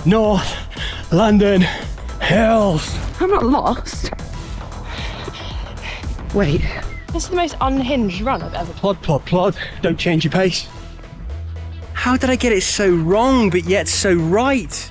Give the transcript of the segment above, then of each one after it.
North London Hills. I'm not lost. Wait. This is the most unhinged run I've ever done. Plod. Don't change your pace. How did I get it so wrong, but yet so right?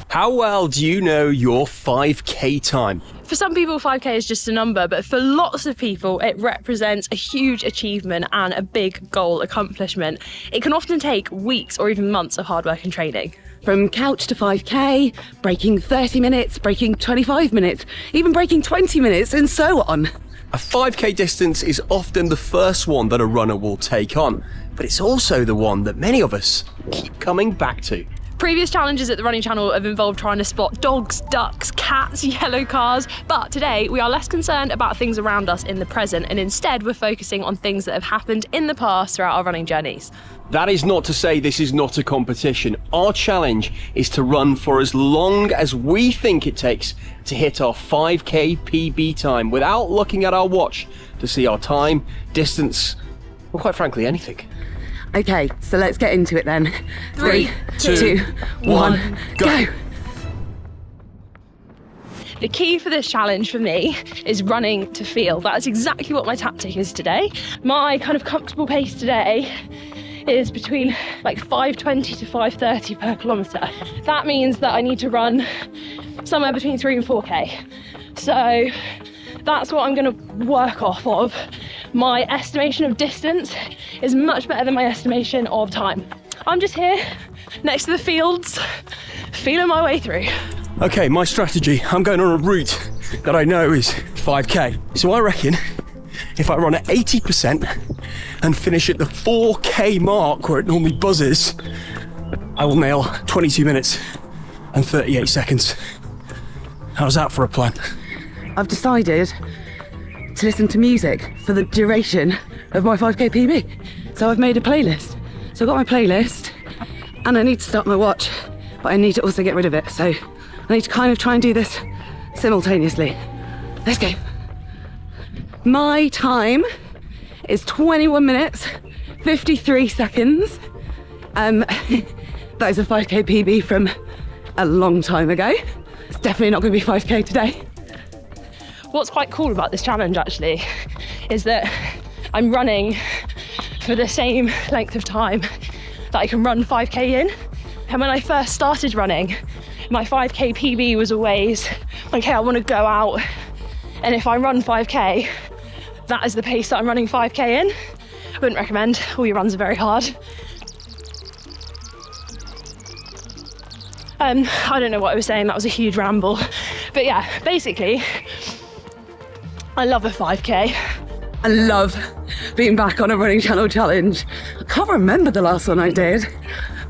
How well do you know your 5K time? For some people, 5K is just a number, but for lots of people, it represents a huge achievement and a big goal accomplishment. It can often take weeks or even months of hard work and training. From couch to 5K, breaking 30 minutes, breaking 25 minutes, even breaking 20 minutes, and so on. A 5K distance is often the first one that a runner will take on, but it's also the one that many of us keep coming back to. Previous challenges at the Running Channel have involved trying to spot dogs, ducks, cats, yellow cars, but today we are less concerned about things around us in the present, and instead we're focusing on things that have happened in the past throughout our running journeys. That is not to say this is not a competition. Our challenge is to run for as long as we think it takes to hit our 5K PB time without looking at our watch to see our time, distance, or quite frankly, anything. Okay, so let's get into it then. 3, 2, 1, go! The key for this challenge for me is running to feel. That's exactly what my tactic is today. My kind of comfortable pace today is between like 5:20 to 5:30 per kilometre. That means that I need to run somewhere between 3 and 4K. So that's what I'm going to work off of. My estimation of distance is much better than my estimation of time. I'm just here next to the fields, feeling my way through. Okay, my strategy, I'm going on a route that I know is 5K. So I reckon if I run at 80% and finish at the 4K mark where it normally buzzes, I will nail 22 minutes and 38 seconds. How's that for a plan? I've decided to listen to music for the duration of my 5K PB. So I've made a playlist. So I've got my playlist and I need to start my watch, but I need to also get rid of it. So I need to kind of try and do this simultaneously. Let's go. My time is 21 minutes, 53 seconds. That is a 5K PB from a long time ago. It's definitely not going to be 5K today. What's quite cool about this challenge actually is that I'm running for the same length of time that I can run 5K in. And when I first started running, my 5K PB was always, okay, I want to go out, and if I run 5K, that is the pace that I'm running 5K in. I wouldn't recommend, all your runs are very hard. I don't know what I was saying, that was a huge ramble. But yeah, basically, I love a 5K. I love being back on a Running Channel challenge. I can't remember the last one I did,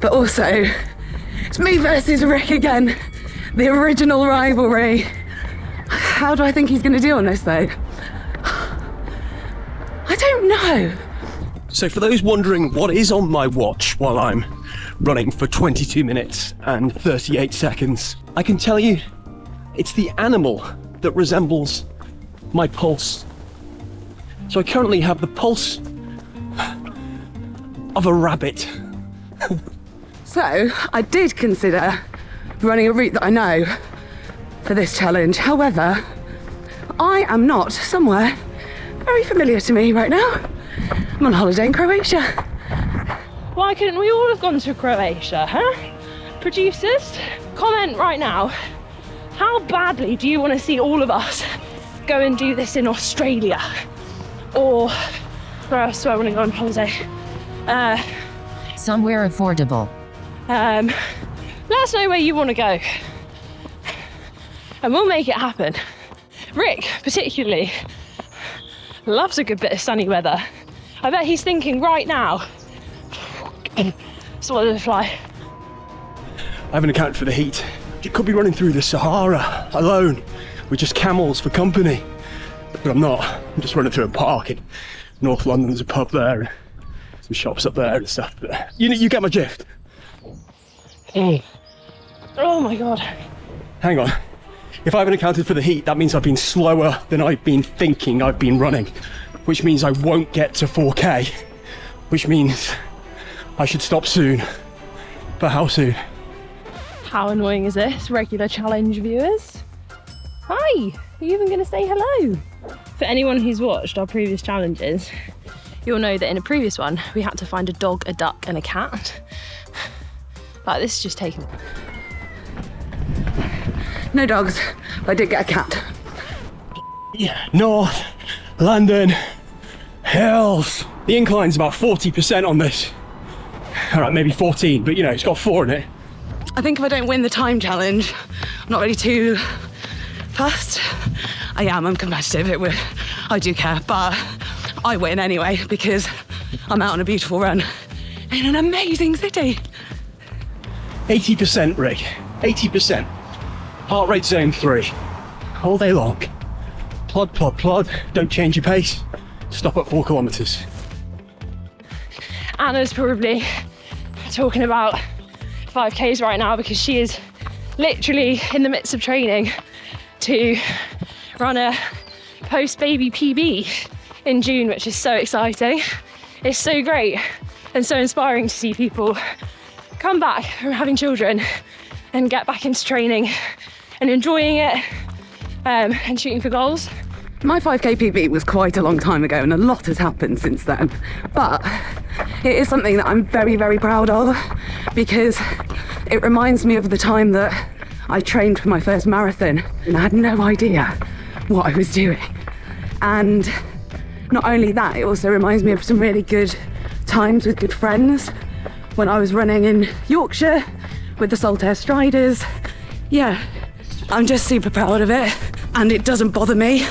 but also it's me versus Rick again, the original rivalry. How do I think he's going to do on this though? I don't know. So for those wondering what is on my watch while I'm running for 22 minutes and 38 seconds, I can tell you it's the animal that resembles my pulse. So I currently have the pulse of a rabbit. So I did consider running a route that I know for this challenge. However, I am not somewhere very familiar to me right now. I'm on holiday in Croatia. Why couldn't we all have gone to Croatia, huh? Producers, comment right now. How badly do you want to see all of us go and do this in Australia? Or where else do I want to go on holiday? Somewhere affordable. Let us know where you want to go. And we'll make it happen. Rick, particularly, loves a good bit of sunny weather. I bet he's thinking right now, swallow the fly. I haven't accounted for the heat. You could be running through the Sahara alone with just camels for company. But I'm not. I'm just running through a park in North London. There's a pub there and some shops up there and stuff. But you get my drift. Oh my God. Hang on. If I haven't accounted for the heat, that means I've been slower than I've been thinking I've been running, which means I won't get to 4K, which means I should stop soon. But how soon? How annoying is this? Regular challenge viewers. Hi, are you even going to say hello? For anyone who's watched our previous challenges, you'll know that in a previous one, we had to find a dog, a duck and a cat. Like, this is just taking... No dogs, but I did get a cat. Yeah, North London Hills. The incline's about 40% on this. All right, maybe 14, but you know, it's got 4 in it. I think if I don't win the time challenge, I'm not really too fussed. I'm competitive, I do care, but I win anyway because I'm out on a beautiful run in an amazing city. 80%, Rick, 80%. Heart rate zone 3, all day long. Plod, plod, plod, don't change your pace. Stop at 4 kilometres. Anna's probably talking about 5Ks right now because she is literally in the midst of training to run a post-baby PB in June, which is so exciting. It's so great and so inspiring to see people come back from having children and get back into training and enjoying it and shooting for goals. My 5k PB was quite a long time ago and a lot has happened since then, but it is something that I'm very, very proud of because it reminds me of the time that I trained for my first marathon and I had no idea what I was doing. And not only that, it also reminds me of some really good times with good friends when I was running in Yorkshire with the Saltaire Striders. Yeah, I'm just super proud of it and it doesn't bother me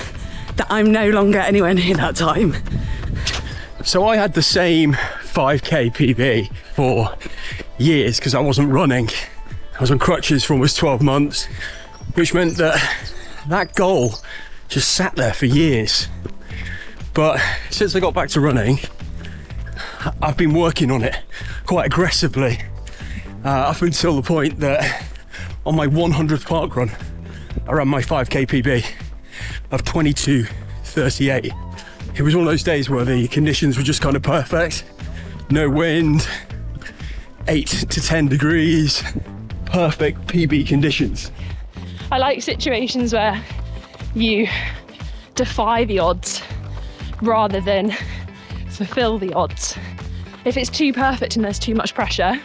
that I'm no longer anywhere near that time. So I had the same 5k PB for years because I wasn't running. I was on crutches for almost 12 months, which meant that goal just sat there for years. But since I got back to running, I've been working on it quite aggressively up until the point that on my 100th park run, I ran my 5k PB of 22:38. It was one of those days where the conditions were just kind of perfect. No wind, 8 to 10 degrees, perfect PB conditions. I like situations where you defy the odds rather than fulfill the odds. If it's too perfect and there's too much pressure,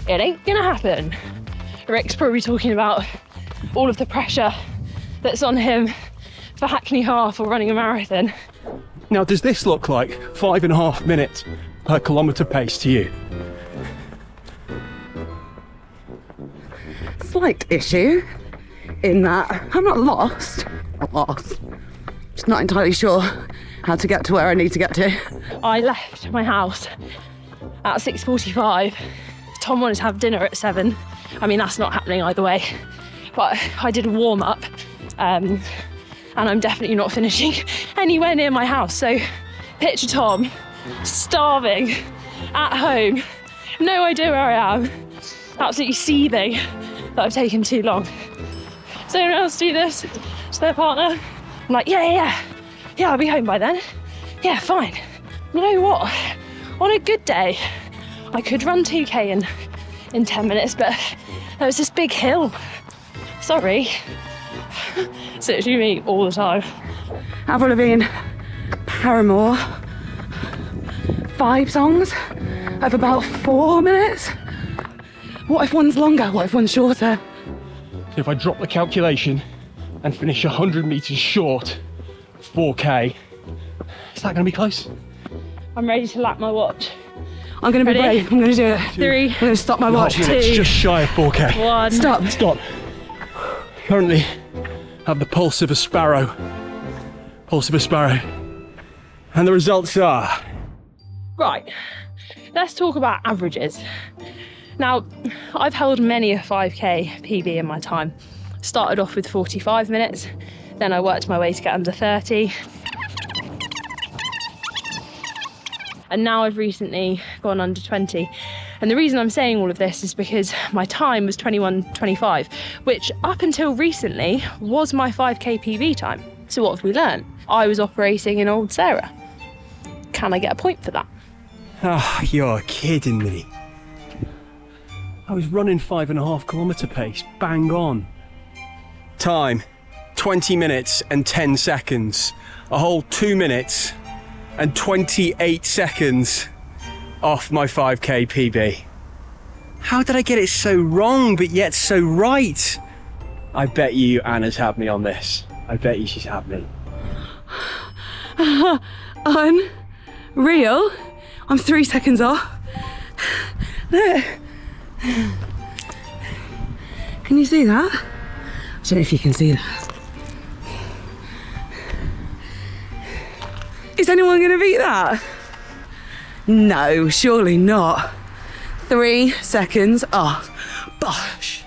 it ain't gonna happen. Rick's probably talking about all of the pressure that's on him for Hackney Half or running a marathon. Now, does this look like 5.5 minutes per kilometre pace to you? Slight issue in that I'm not lost. Just not entirely sure how to get to where I need to get to. I left my house at 6:45. Tom wanted to have dinner at 7. I mean, that's not happening either way. But I did a warm up and I'm definitely not finishing anywhere near my house. So picture Tom starving at home, no idea where I am, absolutely seething that I've taken too long. Does anyone else do this to their partner? I'm like, yeah, I'll be home by then. Yeah, fine. You know what? On a good day, I could run 2k in 10 minutes, but there was this big hill. Sorry. It's literally me all the time. Avril Lavigne, Paramore, 5 songs of about 4 minutes. What if one's longer? What if one's shorter? So if I drop the calculation and finish 100 metres short, 4k, is that going to be close? I'm ready to lap my watch. I'm going to be Ready? brave. I'm going to do it. 3. I'm going to stop my watch. 2. It's just shy of 4k. 1. Stop. Currently have the pulse of a sparrow. And the results are... Right, let's talk about averages. Now, I've held many a 5k PB in my time. Started off with 45 minutes, then I worked my way to get under 30. And now I've recently gone under 20. And the reason I'm saying all of this is because my time was 21:25, which up until recently was my 5k PB time. So what have we learned? I was operating in old Sarah. Can I get a point for that? Ah, you're kidding me. I was running 5.5 kilometre pace, bang on. Time, 20 minutes and 10 seconds. A whole 2 minutes and 28 seconds off my 5k PB. How did I get it so wrong, but yet so right? I bet you Anna's had me on this. I bet you she's had me. Unreal. I'm 3 seconds off. Look. Can you see that? I don't know if you can see that. Is anyone going to beat that? No, surely not. 3 seconds off. Bosh.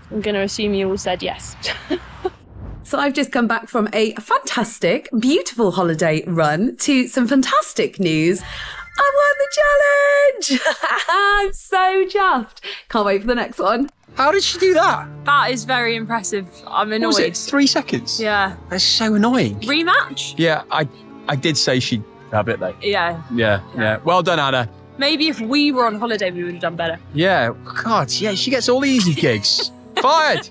I'm going to assume you all said yes. So I've just come back from a fantastic, beautiful holiday run to some fantastic news. I won the challenge! I'm so chuffed. Can't wait for the next one. How did she do that? That is very impressive. I'm annoyed. What was it, 3 seconds? Yeah. That's so annoying. Rematch? Yeah, I did say she'd have it though. Yeah. Yeah. Well done, Anna. Maybe if we were on holiday, we would have done better. Yeah, God, yeah, she gets all the easy gigs. Fired!